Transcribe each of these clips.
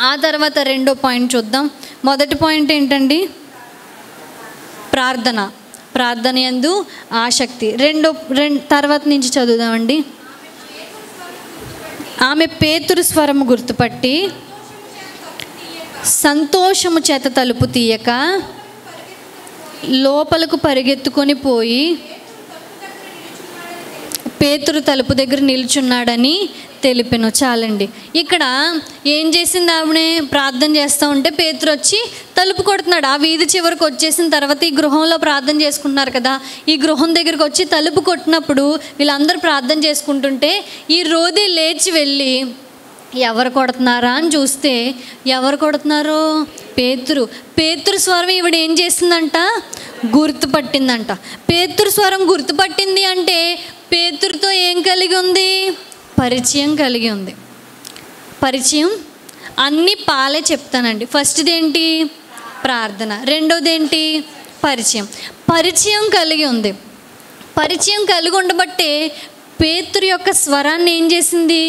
ఆ తర్వాత రెండో పాయింట్ చూద్దాం. మొదటి పాయింట్ ఏంటండి? ప్రార్థన యందు ఆసక్తి. తర్వాత నుంచి చదువుదామండి. ఆమె పేతురు స్వరము గుర్తుపట్టి సంతోషము చేత తలుపు తీయక లోపలకు పరిగెత్తుకొని పోయి పేతురు తలుపు దగ్గర నిల్చున్నాడని తెలిపెను. చాలండి. ఇక్కడ ఏం చేసింది? ఆవిడే ప్రార్థన చేస్తూ ఉంటే పేతురు వచ్చి తలుపు కొడుతున్నాడు. ఆ వీధి చివరికి వచ్చేసిన తర్వాత ఈ గృహంలో ప్రార్థన చేసుకుంటున్నారు కదా, ఈ గృహం దగ్గరికి వచ్చి తలుపు కొట్టినప్పుడు వీళ్ళందరూ ప్రార్థన చేసుకుంటుంటే ఈ రోది లేచి వెళ్ళి ఎవరు కొడుతున్నారా అని చూస్తే ఎవరు కొడుతున్నారు? పేతురు స్వరం ఈవిడ ఏం చేసిందంట? గుర్తుపట్టిందంట. పేతురు స్వరం గుర్తుపట్టింది అంటే పేతురుతో ఏం కలిగి ఉంది? పరిచయం కలిగి ఉంది. పరిచయం అన్ని పాలే చెప్తానండి. ఫస్ట్ది ఏంటి? ప్రార్థన. రెండోది ఏంటి? పరిచయం కలిగి ఉంది. పరిచయం కలిగి ఉండబట్టే పేతురు యొక్క స్వరాన్ని ఏం చేసింది?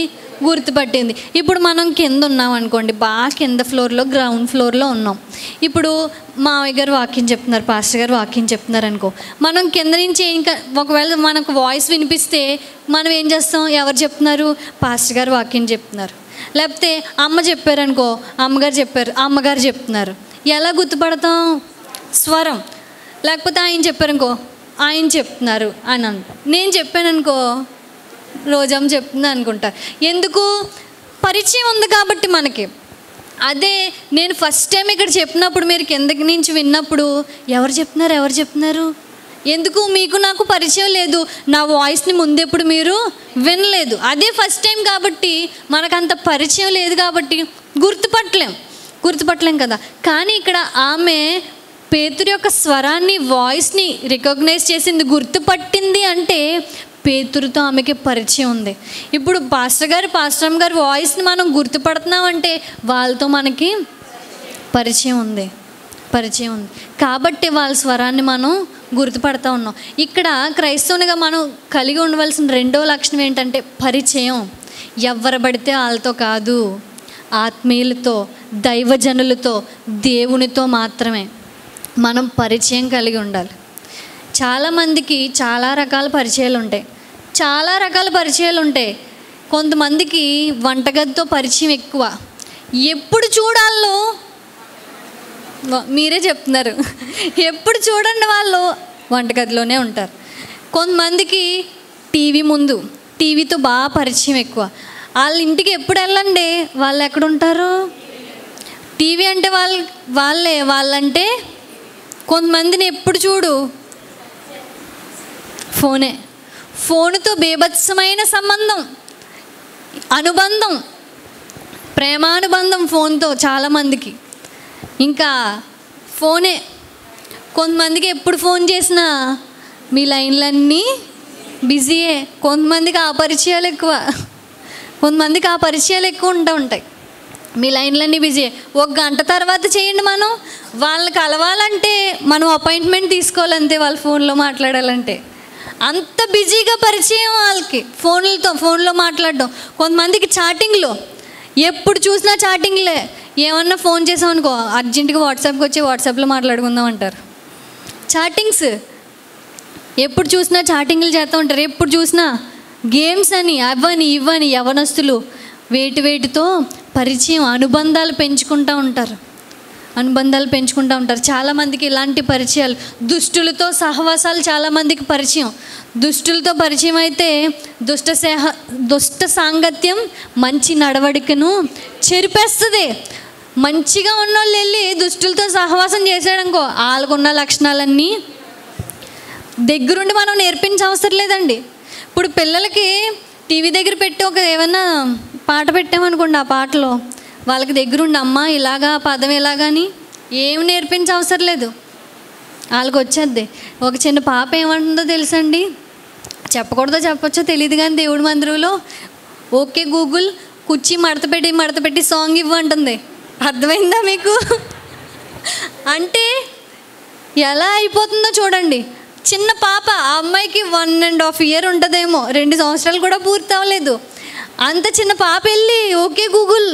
గుర్తుపట్టింది. ఇప్పుడు మనం కింద ఉన్నాం అనుకోండి, బాగా కింద ఫ్లోర్లో, గ్రౌండ్ ఫ్లోర్లో ఉన్నాం. ఇప్పుడు మావయ్య గారు వాక్యం చెప్తున్నారు, పాస్టర్ గారు వాక్యం చెప్తున్నారు అనుకో, మనం కింద నుంచి ఒకవేళ మనకు వాయిస్ వినిపిస్తే మనం ఏం చేస్తాం? ఎవరు చెప్తున్నారు? పాస్టర్ గారు వాక్యం చెప్తున్నారు. లేకపోతే అమ్మ చెప్పారనుకో, అమ్మగారు చెప్తున్నారు. ఎలా గుర్తుపడతాం? స్వరం. లేకపోతే ఆయన చెప్పారనుకో, ఆయన చెప్తున్నారు అని అంటాం. నేను చెప్పాననుకో, రోజమ్మ చెప్తుంది అనుకుంటా. ఎందుకు? పరిచయం ఉంది కాబట్టి మనకి. అదే నేను ఫస్ట్ టైం ఇక్కడ చెప్పినప్పుడు మీరు కిందకి నుంచి విన్నప్పుడు ఎవరు చెప్తున్నారు? ఎందుకు? మీకు నాకు పరిచయం లేదు, నా వాయిస్ని ముందెప్పుడు మీరు వినలేదు. అదే ఫస్ట్ టైం కాబట్టి మనకంత పరిచయం లేదు కాబట్టి గుర్తుపట్టలేం కదా. కానీ ఇక్కడ ఆమె పేతురు యొక్క స్వరాన్ని, వాయిస్ని రికగ్నైజ్ చేసింది, గుర్తుపట్టింది. అంటే పేతురుతో ఆమెకి పరిచయం ఉంది. ఇప్పుడు పాస్టర్ గారి వాయిస్ని మనం గుర్తుపడుతున్నామంటే వాళ్ళతో మనకి పరిచయం ఉంది. కాబట్టి వాళ్ళ స్వరాన్ని మనం గుర్తుపడతా ఉన్నాం. ఇక్కడ క్రైస్తవునిగా మనం కలిగి ఉండవలసిన రెండో లక్షణం ఏంటంటే పరిచయం. ఎవరు పడితే వాళ్ళతో కాదు, ఆత్మీయులతో, దైవజనులతో, దేవునితో మాత్రమే మనం పరిచయం కలిగి ఉండాలి. చాలామందికి చాలా రకాల పరిచయాలు ఉంటాయి. కొంతమందికి వంటగదితో పరిచయం ఎక్కువ. ఎప్పుడు చూడాలో మీరే చెప్తున్నారు, ఎప్పుడు చూడండి వాళ్ళు వంటగదిలోనే ఉంటారు. కొంతమందికి టీవీతో బాగా పరిచయం ఎక్కువ. వాళ్ళ ఇంటికి ఎప్పుడు వెళ్ళండి, వాళ్ళు ఎక్కడుంటారు? టీవీ అంటే వాళ్ళంటే కొంతమందిని ఎప్పుడు చూడు ఫోనుతో బీభత్సమైన అనుబంధం, ప్రేమానుబంధం ఫోన్తో చాలామందికి. ఇంకా ఫోనే. కొంతమందికి ఎప్పుడు ఫోన్ చేసినా మీ లైన్లన్నీ బిజీయే. కొంతమందికి ఆ పరిచయాలు ఎక్కువ ఉంటాయి. మీ లైన్లన్నీ బిజీ. 1 గంట తర్వాత చేయండి. వాళ్ళని కలవాలంటే మనం అపాయింట్మెంట్ తీసుకోవాలంతే, వాళ్ళ ఫోన్లో మాట్లాడాలంటే. అంత బిజీగా పరిచయం వాళ్ళకి ఫోన్లో మాట్లాడడం. కొంతమందికి చాటింగ్లో, ఎప్పుడు చూసినా చాటింగ్లే. ఏమన్నా ఫోన్ చేసామనుకో, అర్జెంటుగా వాట్సాప్లో మాట్లాడుకుందాం అంటారు. చాటింగ్స్ ఎప్పుడు చూసినా చాటింగ్లు చేస్తూ ఉంటారు. ఎప్పుడు చూసినా గేమ్స్ అని ఇవ్వని యవనస్తులు వేటితో పరిచయం, అనుబంధాలు పెంచుకుంటూ ఉంటారు. చాలామందికి ఇలాంటి పరిచయాలు. దుష్టులతో సహవాసాలు చాలామందికి పరిచయం. దుష్టులతో పరిచయం అయితే దుష్ట సాంగత్యం మంచి నడవడికను చెరిపేస్తుంది. మంచిగా ఉన్నోళ్ళు వెళ్ళి దుష్టులతో సహవాసం చేసాడనుకో, వాళ్ళకున్న లక్షణాలన్నీ దగ్గరుండి మనం నేర్పించవసరం లేదండి. ఇప్పుడు పిల్లలకి టీవీ దగ్గర పెట్టి ఏమైనా పాట పెట్టామనుకోండి, ఆ పాటలో వాళ్ళకి దగ్గరుండి అమ్మ ఇలాగా పదం ఎలాగని ఏం నేర్పించవసరం లేదు, వాళ్ళకి వచ్చేద్ది. ఒక చిన్న పాప ఏమంటుందో తెలుసండి? చెప్పకూడదో చెప్పొచ్చో తెలియదు కానీ దేవుడి మందిరంలో ఓకే గూగుల్ కుర్చీ మడతపెట్టి సాంగ్ ఇవ్వంటుంది. అర్థమైందా మీకు? అంటే ఎలా అయిపోతుందో చూడండి. చిన్న పాప, ఆ అమ్మాయికి 1.5 year ఉంటుందేమో, 2 సంవత్సరాలు కూడా పూర్తి అవ్వలేదు. అంత చిన్న పాప వెళ్ళి ఓకే గూగుల్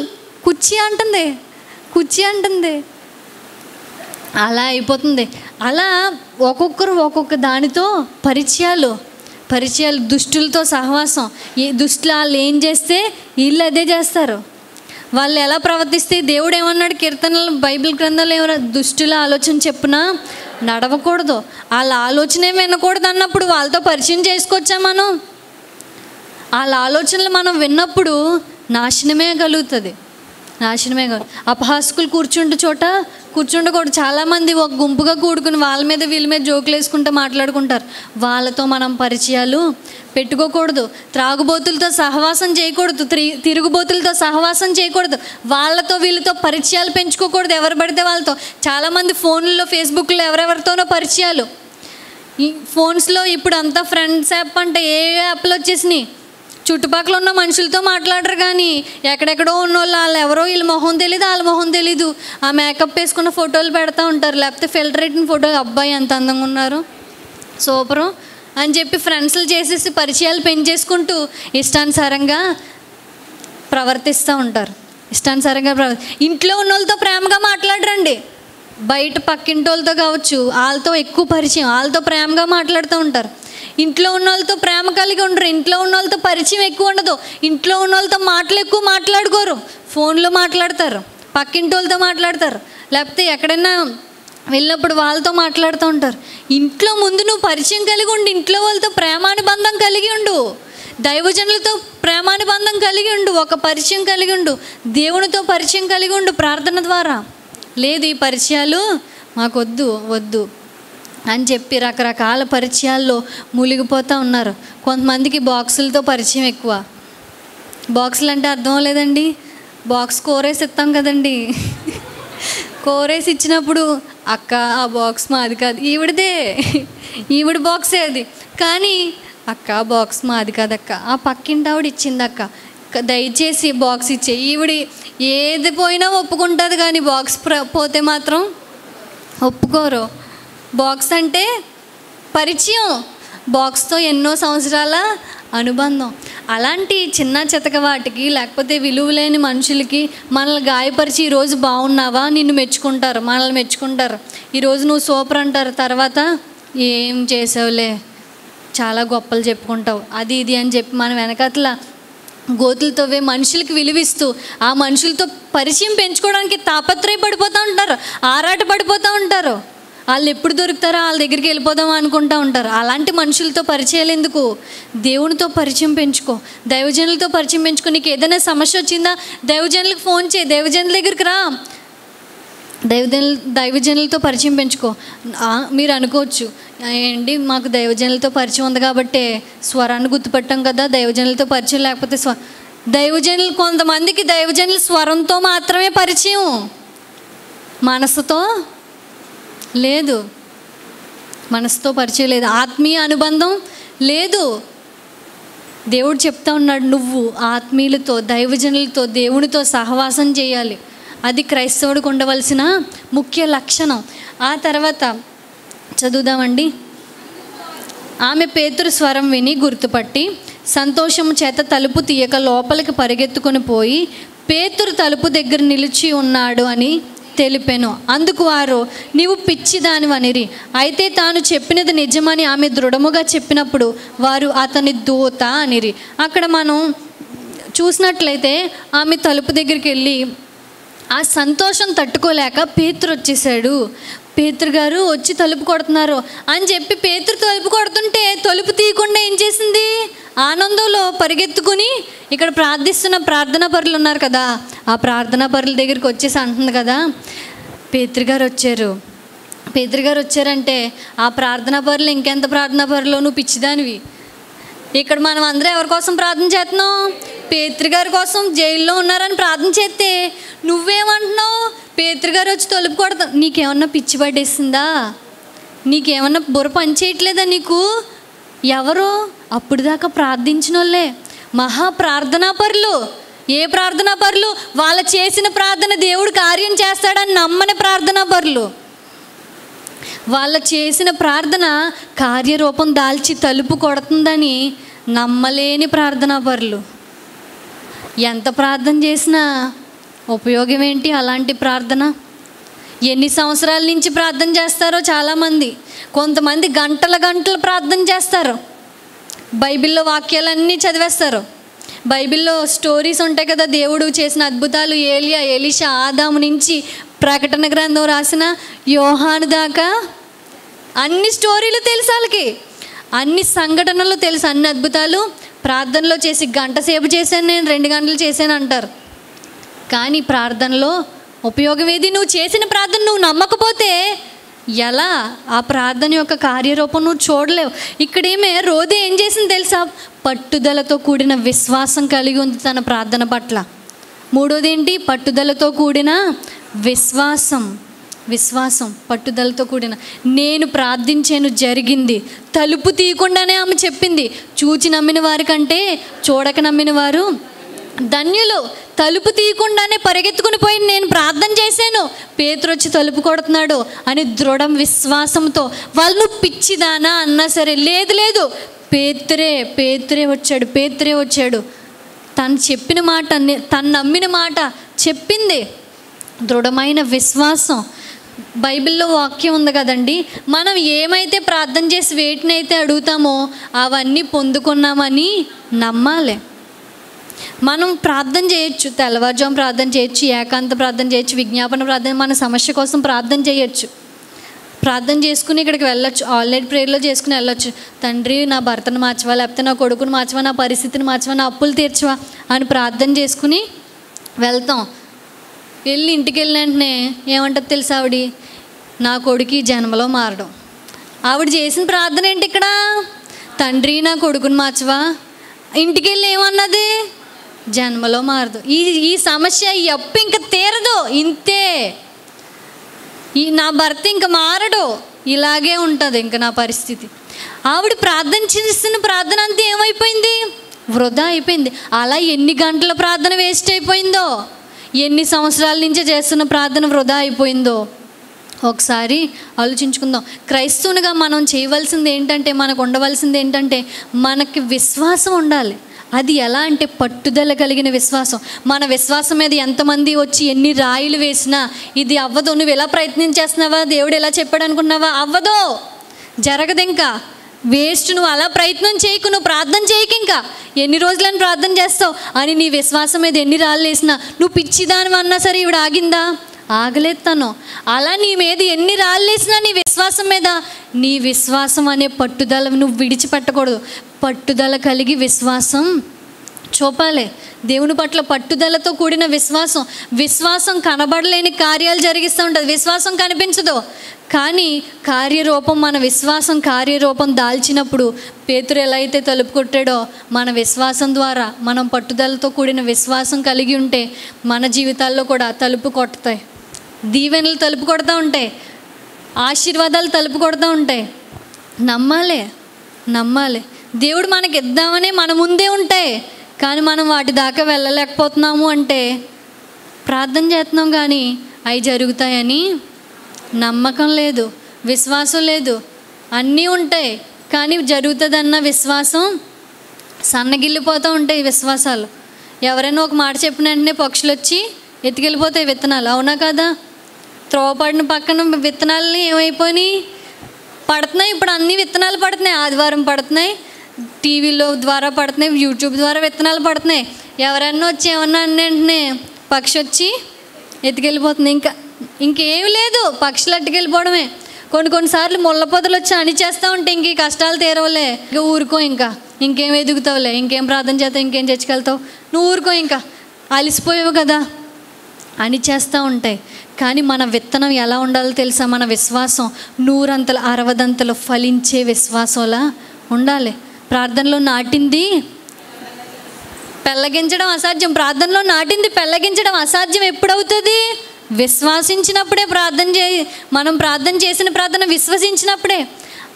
కుర్చీ అంటుంది. కుర్చీ అంటుంది. అలా అయిపోతుంది. అలా ఒక్కొక్కరు ఒక్కొక్క దానితో పరిచయాలు, దుష్టులతో సహవాసం. ఈ దుష్టులు వాళ్ళు ఏం చేస్తే వీళ్ళు అదే చేస్తారు. వాళ్ళు ఎలా ప్రవర్తిస్తే, దేవుడు ఏమన్నాడు కీర్తనలు, బైబిల్ గ్రంథాలు ఏమన్నా, దుష్టుల ఆలోచన చెప్పున నడవకూడదు, వాళ్ళ ఆలోచనే వినకూడదు అన్నప్పుడు వాళ్ళతో పరిచయం చేసుకోవచ్చా మనం? వాళ్ళ ఆలోచనలు మనం విన్నప్పుడు నాశనమే కలుగుతుంది. అపహాసకులు కూర్చుండకూడదు. చాలామంది ఒక గుంపుగా కూడుకుని వాళ్ళ మీద వీళ్ళ మీద జోకులు వేసుకుంటూ మాట్లాడుకుంటారు. వాళ్ళతో మనం పరిచయాలు పెట్టుకోకూడదు. త్రాగుబోతులతో సహవాసం చేయకూడదు, తిరుగుబోతులతో సహవాసం చేయకూడదు. వాళ్ళతో వీళ్ళతో పరిచయాలు పెంచుకోకూడదు, ఎవరు పడితే వాళ్ళతో. చాలామంది ఫోన్లో, ఫేస్బుక్లో ఎవరెవరితోనో పరిచయాలు. ఈ ఫోన్స్లో ఇప్పుడు అంతా ఫ్రెండ్స్ యాప్ అంటే ఏ యాప్లు వచ్చేసినాయి. చుట్టుపక్కల ఉన్న మనుషులతో మాట్లాడరు, కానీ ఎక్కడెక్కడో ఉన్న వాళ్ళు ఎవరో వీళ్ళ మొహం తెలీదు, వాళ్ళ మొహం తెలీదు. ఆ మేకప్ వేసుకున్న ఫోటోలు పెడతా ఉంటారు, లేకపోతే ఫిల్టర్ పెట్టిన ఫోటోలు, అబ్బాయి ఎంత అందంగా ఉన్నారు, సూపరు అని చెప్పి ఫ్రెండ్స్లు చేసేసి పరిచయాలు పెంచేసుకుంటూ ఇష్టానుసారంగా ప్రవర్తిస్తూ ఉంటారు. ఇంట్లో ఉన్న వాళ్ళతో ప్రేమగా మాట్లాడరండి, బయట పక్కింటి వాళ్ళతో కావచ్చు, వాళ్ళతో ఎక్కువ పరిచయం, వాళ్ళతో ప్రేమగా మాట్లాడుతూ ఉంటారు. ఇంట్లో ఉన్న వాళ్ళతో ప్రేమ కలిగి ఉండరు, ఇంట్లో ఉన్న వాళ్ళతో పరిచయం ఎక్కువ ఉండదు, ఇంట్లో ఉన్న వాళ్ళతో మాటలు ఎక్కువ మాట్లాడుకోరు, ఫోన్లో మాట్లాడతారు, పక్కింటి వాళ్ళతో మాట్లాడతారు, లేకపోతే ఎక్కడైనా వెళ్ళినప్పుడు వాళ్ళతో మాట్లాడుతూ ఉంటారు. ఇంట్లో ముందు నువ్వు పరిచయం కలిగి ఉండు, ఇంట్లో వాళ్ళతో ప్రేమానుబంధం కలిగి ఉండు, దైవజనులతో ప్రేమానుబంధం కలిగి ఉండు, ఒక పరిచయం కలిగి ఉండు, దేవునితో పరిచయం కలిగి ఉండు ప్రార్థన ద్వారా. లేదు ఈ పరిచయాలు వద్దు అని చెప్పి రకరకాల పరిచయాల్లో మూలిగిపోతూ ఉన్నారు. కొంతమందికి బాక్సులతో పరిచయం ఎక్కువ. బాక్సులు అంటే అర్థం లేదండి, బాక్స్ కోరేసి ఇస్తాం కదండి, కోరేసి ఇచ్చినప్పుడు అక్క ఆ బాక్స్ మాది కాదు, ఈవిడ బాక్సే అది, కానీ అక్క బాక్స్ మాది కాదక్క, ఆ పక్కింటి ఆవిడ ఇచ్చింది అక్క, దయచేసి బాక్స్ ఇచ్చే. ఈవిడ ఏది పోయినా ఒప్పుకుంటుంది, కానీ బాక్స్ పోతే మాత్రం ఒప్పుకోరు. బాక్స్ అంటే పరిచయం, బాక్స్తో ఎన్నో సంవత్సరాల అనుబంధం. అలాంటి చిన్న చితక వాటికి, లేకపోతే విలువలేని మనుషులకి మనల్ని గాయపరిచి ఈరోజు బాగున్నావా నిన్ను మెచ్చుకుంటారు, మనల్ని మెచ్చుకుంటారు, ఈరోజు నువ్వు సూపర్ అంటారు, తర్వాత ఏం చేసావులే చాలా గొప్పలు చెప్పుకుంటావు, అది ఇది అని చెప్పి మన వెనకట్ల గోతులతోవే మనుషులకి విలువిస్తూ ఆ మనుషులతో పరిచయం పెంచుకోవడానికి తాపత్రయపడిపోతూ ఉంటారు, ఆరాట పడిపోతూ ఉంటారు. వాళ్ళు ఎప్పుడు దొరుకుతారో వాళ్ళ దగ్గరికి వెళ్ళిపోదాం అనుకుంటూ ఉంటారు. అలాంటి మనుషులతో పరిచయాలు ఎందుకు? దేవునితో పరిచయం పెంచుకో, దైవజనులతో పరిచయం పెంచుకో. నీకు ఏదైనా సమస్య వచ్చిందా, దైవజనులకు ఫోన్ చేయి, దైవజనుల దగ్గరికి రా, దైవజనులతో పరిచయం పెంచుకో. మీరు అనుకోవచ్చు, ఏంటి మాకు దైవజనులతో పరిచయం ఉంది కాబట్టి స్వరాన్ని గుర్తుపట్టాం కదా, దైవజనులతో పరిచయం లేకపోతే దైవజనులు, కొంతమందికి దైవజనులు స్వరంతో మాత్రమే పరిచయం, మనసుతో లేదు, మనసుతో పరిచయం లేదు, ఆత్మీయ అనుబంధం లేదు. దేవుడు చెప్తా ఉన్నాడు, నువ్వు ఆత్మీయులతో, దైవజనులతో, దేవునితో సహవాసం చేయాలి. అది క్రైస్తవుడికి ఉండవలసిన ముఖ్య లక్షణం. ఆ తర్వాత చదువుదామండి. ఆమె పేతురు స్వరం విని గుర్తుపట్టి సంతోషము చేత తలుపు తీయక లోపలికి పరిగెత్తుకొని పోయి పేతురు తలుపు దగ్గర నిలిచి ఉన్నాడు అని తెలిపెను. అందుకు వారు, నీవు పిచ్చిదానివనిరి. అయితే తాను చెప్పినది నిజమని ఆమె దృఢముగా చెప్పినప్పుడు వారు, అతని దూత అనిరి. అక్కడ మనం చూసినట్లయితే ఆమె తలుపు దగ్గరికి వెళ్ళి ఆ సంతోషం తట్టుకోలేక పేతురు వచ్చేసాడు, పేతురు గారు వచ్చి తలుపు కొడుతున్నారు అని చెప్పి పేతురు తలుపు కొడుతుంటే తలుపు తీయకుండా ఏం చేసింది, ఆనందంలో పరిగెత్తుకుని ఇక్కడ ప్రార్థిస్తున్న ప్రార్థనా పరులు ఉన్నారు కదా, ఆ ప్రార్థనా పరుల దగ్గరికి వచ్చేసి అంటుంది కదా, పేతురు గారు వచ్చారంటే ఆ ప్రార్థనా పరులు ఇంకెంత ప్రార్థనా పరులు, నువ్వు పిచ్చిదానివి. ఇక్కడ మనం అందరం ఎవరి కోసం ప్రార్థన చేస్తున్నాం, పేతురు గారి కోసం. జైల్లో ఉన్నారని ప్రార్థన చేస్తే నువ్వేమంటున్నావు, పేతురు గారు వచ్చి తలుపు కొడతా. నీకేమన్నా పిచ్చి పడేసిందా, నీకేమన్నా బుర్ర పని చేయట్లేదా నీకు? ఎవరు అప్పుడు దాకా ప్రార్థించిన వాళ్ళే మహా ప్రార్థనా పరులు. ఏ ప్రార్థనా పరులు? వాళ్ళు చేసిన ప్రార్థన దేవుడు కార్యం చేస్తాడని నమ్మని ప్రార్థనా పరులు. వాళ్ళ చేసిన ప్రార్థన కార్యరూపం దాల్చి తలుపు కొడుతుందని నమ్మలేని ప్రార్థనా పరులు. ఎంత ప్రార్థన చేసినా ఉపయోగం ఏంటి అలాంటి ప్రార్థన? ఎన్ని సంవత్సరాల నుంచి ప్రార్థన చేస్తారో చాలామంది. కొంతమంది గంటల గంటలు ప్రార్థన చేస్తారు. బైబిల్లో వాక్యాలన్నీ చదివేస్తారు. బైబిల్లో స్టోరీస్ ఉంటాయి కదా, దేవుడు చేసిన అద్భుతాలు, ఏలియా, ఎలీషా, ఆదాము నుంచి ప్రకటన గ్రంథం రాసిన యోహాను దాకా అన్ని స్టోరీలు తెలుసు వాళ్ళకి, అన్ని సంఘటనలు తెలుసు, అన్ని అద్భుతాలు ప్రార్థనలో చేసి గంట సేపు చేశాను నేను, 2 గంటలు చేశాను అంటారు. కానీ ప్రార్థనలో ఉపయోగం ఏది? నువ్వు చేసిన ప్రార్థన నువ్వు నమ్మకపోతే ఎలా ఆ ప్రార్థన యొక్క కార్యరూపం నువ్వు చూడలేవు. ఇక్కడేమే రోదే ఏం చేసింది తెలుసా? పట్టుదలతో కూడిన విశ్వాసం కలిగి ఉంది తన ప్రార్థన పట్ల. మూడోది ఏంటి? పట్టుదలతో కూడిన విశ్వాసం. పట్టుదలతో కూడిన. నేను ప్రార్థించాను, జరిగింది. తలుపు తీయకుండానే ఆమె చెప్పింది. చూచి నమ్మిన వారి కంటే చూడక నమ్మిన వారు ధన్యులు. తలుపు తీయకుండానే పరిగెత్తుకుని పోయి నేను ప్రార్థన చేశాను, పేతురు వచ్చి తలుపు కొడుతున్నాడు అని దృఢ విశ్వాసంతో, వాళ్ళు పిచ్చిదానా అన్నా సరే, లేదు పేతురే వచ్చాడు. తను చెప్పిన మాట, తను నమ్మిన మాట చెప్పింది. దృఢమైన విశ్వాసం. బైబిల్లో వాక్యం ఉంది కదండి, మనం ఏమైతే ప్రార్థన చేసి వేటినైతే అడుగుతామో అవన్నీ పొందుకున్నామని నమ్మాలి. మనం ప్రార్థన చేయొచ్చు, తెల్లవారుజాము ప్రార్థన చేయొచ్చు, ఏకాంత ప్రార్థన చేయొచ్చు, విజ్ఞాపన ప్రార్థన, మన సమస్య కోసం ప్రార్థన చేయొచ్చు. ప్రార్థన చేసుకుని ఇక్కడికి వెళ్ళొచ్చు, ఆల్రెడీ ప్రేయర్లో చేసుకుని వెళ్ళొచ్చు. తండ్రి నా భర్తను మార్చవా, లేకపోతే నా కొడుకుని మార్చవా, నా పరిస్థితిని మార్చవా, నా అప్పులు తీర్చవా అని ప్రార్థన చేసుకుని వెళ్తాం. వెళ్ళి ఇంటికి వెళ్ళిన వెంటనే ఏమంటుంది తెలుసా ఆవిడ? నా కొడుకు ఈ జన్మలో మారడం. ఆవిడ చేసిన ప్రార్థన ఏంటి ఇక్కడ? తండ్రి నా కొడుకుని మార్చవా. ఇంటికి వెళ్ళి ఏమన్నది? జన్మలో మారదు. ఈ సమస్య, ఈ అప్పు ఇంక తీరదు, ఇంతే. నా భర్త ఇంక మారడు, ఇలాగే ఉంటుంది ఇంక నా పరిస్థితి. ఆవిడ ప్రార్థన చేస్తున్న ప్రార్థన అంతా ఏమైపోయింది? వృధా అయిపోయింది. అలా ఎన్ని గంటల ప్రార్థన వేస్ట్ అయిపోయిందో, ఎన్ని సంవత్సరాల నుంచి చేస్తున్న ప్రార్థన వృధా అయిపోయిందో ఒకసారి ఆలోచించుకుందాం. క్రైస్తవునిగా మనం చేయవలసింది ఏంటంటే, మనకు ఉండవలసింది ఏంటంటే, మనకి విశ్వాసం ఉండాలి. అది ఎలా అంటే పట్టుదల కలిగిన విశ్వాసం. మన విశ్వాసం మీద ఎంతమంది వచ్చి ఎన్ని రాయిలు వేసినా ఇది అవ్వదు. నువ్వు ఎలా ప్రయత్నం చేస్తున్నావా, దేవుడు ఎలా చెప్పాడు అనుకున్నావా, అవ్వదు, జరగదు, ఇంకా వేస్ట్. నువ్వు అలా ప్రయత్నం చేయకు, నువ్వు ప్రార్థన చేయకు, ఇంకా ఎన్ని రోజులని ప్రార్థన చేస్తావు అని నీ విశ్వాసం మీద ఎన్ని రాళ్ళు వేసినా, నువ్వు పిచ్చిదాని అన్నా సరే ఇవిడ ఆగిందా? ఆగలేదు తను. అలా నీ మీద ఎన్ని రాళ్ళు వేసినా నీ విశ్వాసం మీద, నీ విశ్వాసం అనే పట్టుదల నువ్వు విడిచిపెట్టకూడదు. పట్టుదల కలిగి విశ్వాసం చూపాలి. దేవుని పట్ల పట్టుదలతో కూడిన విశ్వాసం కనబడలేని కార్యాలు జరిగిస్తూ ఉంటుంది. విశ్వాసం కనిపించదు, కానీ కార్యరూపం, మన విశ్వాసం కార్యరూపం దాల్చినప్పుడు పేతురు ఎలా అయితే తలుపు కొట్టాడో, మన విశ్వాసం ద్వారా మనం పట్టుదలతో కూడిన విశ్వాసం కలిగి ఉంటే మన జీవితాల్లో కూడా తలుపు కొడతాయి. దీవెనలు తలుపు కొడతా ఉంటాయి, ఆశీర్వాదాలు తలుపు కొడతా ఉంటాయి. నమ్మాలి. దేవుడు మనకి ఇద్దామని మన ముందే ఉంటాయి, కానీ మనం వాటి దాకా వెళ్ళలేకపోతున్నాము అంటే ప్రార్థన చేస్తున్నాం కానీ అవి జరుగుతాయని నమ్మకం లేదు, విశ్వాసం లేదు. అన్నీ ఉంటాయి కానీ జరుగుతుందన్న విశ్వాసం సన్నగిల్లిపోతూ ఉంటాయి విశ్వాసాలు. ఎవరైనా ఒక మాట చెప్పిన వెంటనే పక్షులు వచ్చి ఎత్తుకెళ్ళిపోతాయి విత్తనాలు, అవునా కదా? త్రోవపడిన పక్కన విత్తనాలని ఏమైపోయినాయి, పడుతున్నాయి. ఇప్పుడు అన్ని విత్తనాలు పడుతున్నాయి, ఆదివారం పడుతున్నాయి, టీవీలో ద్వారా పడుతున్నాయి, యూట్యూబ్ ద్వారా విత్తనాలు పడుతున్నాయి. ఎవరన్నా వచ్చి ఏమన్నా అన్న వెంటనే పక్షి వచ్చి ఎత్తుకెళ్ళిపోతుంది. ఇంకేమి లేదు, పక్షులు అట్టుకెళ్ళిపోవడమే. కొన్నిసార్లు ముళ్ళ పొదలు వచ్చి అణిచేస్తూ ఉంటే ఇంక కష్టాలు తీరవలే, ఇంకా ఊరుకో, ఇంకేం ఎదుగుతావులే, ఇంకేం ప్రార్థన చేస్తావు, ఇంకేం చర్చకెళ్తావు, నువ్వు ఊరుకో, ఇంకా అలిసిపోయావు కదా అని చేస్తూ ఉంటాయి. కానీ మన విత్తనం ఎలా ఉండాలో తెలుసా? మన విశ్వాసం 100 60 ఫలించే విశ్వాసంలా ఉండాలి. ప్రార్థనలో నాటింది పెళ్ళగించడం అసాధ్యం. ప్రార్థనలో నాటింది పెళ్ళగించడం అసాధ్యం. ఎప్పుడవుతుంది? విశ్వాసించినప్పుడే. మనం ప్రార్థన చేసిన ప్రార్థన విశ్వసించినప్పుడే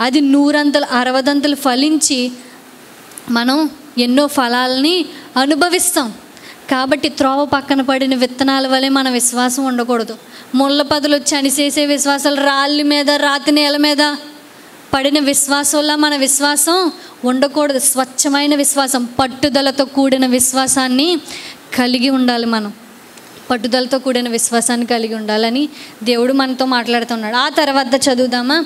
అది 100 60 ఫలించి మనం ఎన్నో ఫలాలని అనుభవిస్తాం. కాబట్టి త్రోవ పక్కన పడిన విత్తనాల వలె మన విశ్వాసం ఉండకూడదు. ముళ్ళ పదులు వచ్చి అనిసేసే విశ్వాసాలు, రాళ్ళ మీద రాతి నేల మీద పడిన విశ్వాసంలా మన విశ్వాసం ఉండకూడదు. స్వచ్ఛమైన విశ్వాసం, పట్టుదలతో కూడిన విశ్వాసాన్ని కలిగి ఉండాలి మనం. పట్టుదలతో కూడిన విశ్వాసాన్ని కలిగి ఉండాలని దేవుడు మనతో మాట్లాడుతున్నాడు. ఆ తర్వాత చదువుదామా?